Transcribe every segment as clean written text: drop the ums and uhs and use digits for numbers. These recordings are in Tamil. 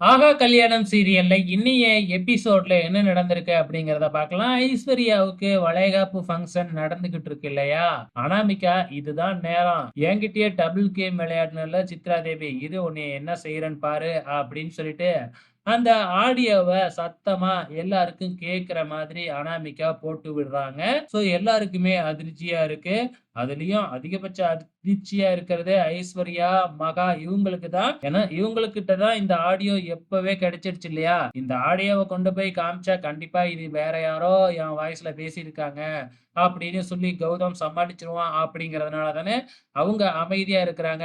ஆகா கல்யாணம் சீரியல்ல இன்னைய எபிசோட்ல என்ன நடந்திருக்கு அப்படிங்கிறத பார்க்கலாம். ஐஸ்வர்யாவுக்கு வளைகாப்பு ஃபங்ஷன் நடந்துகிட்டு இருக்கு இல்லையா? அனாமிகா இதுதான் நேரம். என்கிட்டயே டபுள் கேம் விளையாடுனல்ல சித்ரா தேவி. இரு உன்னைய என்ன செய்றேன்னு பாரு அப்படின்னு சொல்லிட்டு அந்த ஆடியோவ சத்தமா எல்லாருக்கும் கேட்கிற மாதிரி அனாமிகா போட்டு விடுறாங்க. ஸோ எல்லாருக்குமே அதிர்ச்சியா இருக்கு. அதுலயும் அதிகபட்ச அதிர்ச்சியா இருக்கிறது ஐஸ்வர்யா, மகா இவங்களுக்கு தான். ஏன்னா இவங்களுக்கிட்ட தான் இந்த ஆடியோ எப்பவே கிடைச்சிடுச்சு இல்லையா? இந்த ஆடியோவ கொண்டு போய் காமிச்சா கண்டிப்பா இது வேற யாரோ என் வாய்ஸ்ல பேசியிருக்காங்க அப்படின்னு சொல்லி கௌதம் சமாளிச்சுருவான் அப்படிங்கிறதுனால தானே அவங்க அமைதியா இருக்கிறாங்க.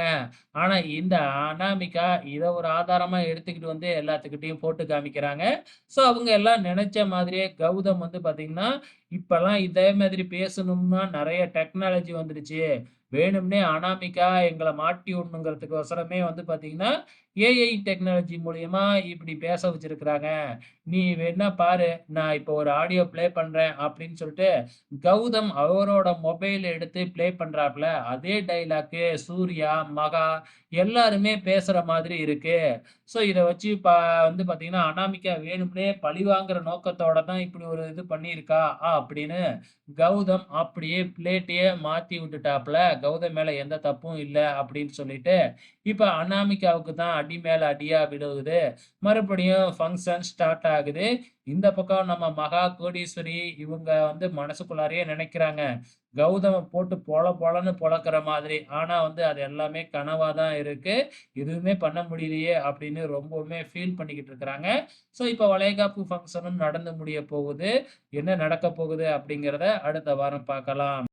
ஆனா இந்த அனாமிகா இத ஒரு ஆதாரமா எடுத்துக்கிட்டு வந்து எல்லாத்துக்கிட்டயும் போட்டு காமிக்கிறாங்க. ஸோ அவங்க எல்லாம் நெனச்ச மாதிரியே கௌதம் வந்து பார்த்தீங்கன்னா, இப்பல்லாம் இதே மாதிரி பேசணும்னா நெறைய டெக்னாலஜி வந்துடுச்சு. வேணும்னே அனாமிகா எங்கள மாட்டி விடணுங்கிறதுக்கோசரமே வந்து பார்த்தீங்கன்னா, ஏஐ டெக்னாலஜி மூலியமா இப்படி பேச வச்சிருக்கிறாங்க. நீ வேணா பாரு, நான் இப்போ ஒரு ஆடியோ ப்ளே பண்றேன் அப்படின்னு சொல்லிட்டு, கௌதம் அவரோட மொபைல் எடுத்து ப்ளே பண்றாப்ல. அதே டயலாக்கு சூர்யா, மகா எல்லாருமே பேசுற மாதிரி இருக்கு. ஸோ இத வச்சு வந்து பார்த்தீங்கன்னா, அனாமிகா வேணும்னே பழிவாங்குற நோக்கத்தோட தான் இப்படி ஒரு இது பண்ணியிருக்கா, அப்படின்னு கௌதம் அப்படியே பிளேட்டையே மாத்தி விட்டுட்டாப்ல. கௌதம் மேல எந்த தப்பும் இல்ல அப்படின்னு சொல்லிட்டு, இப்ப அனாமிகாவுக்கு தான் அடி மேல அடியா விழுகுது. மறுபடியும் ஃபங்ஷன் ஸ்டார்ட் ஆகுது. இந்த பக்கம் நம்ம மகா, கோடீஸ்வரி இவங்க வந்து மனசுக்குள்ளாரயே நெனைக்கிறாங்க. கௌதம போட்டு பொல பொலன்னு பொளக்குற மாதிரி. ஆனா வந்து அது எல்லாமே கனவா தான் இருக்கு. எதுவுமே பண்ண முடியலையே அப்படின்னு ரொம்பவுமே ஃபீல் பண்ணிக்கிட்டு இருக்கிறாங்க. ஸோ இப்ப வளைகாப்பு ஃபங்ஷனும் நடந்து முடிய போகுது. என்ன நடக்கப் போகுது அப்படிங்கிறத அடுத்த வாரம் பார்க்கலாம்.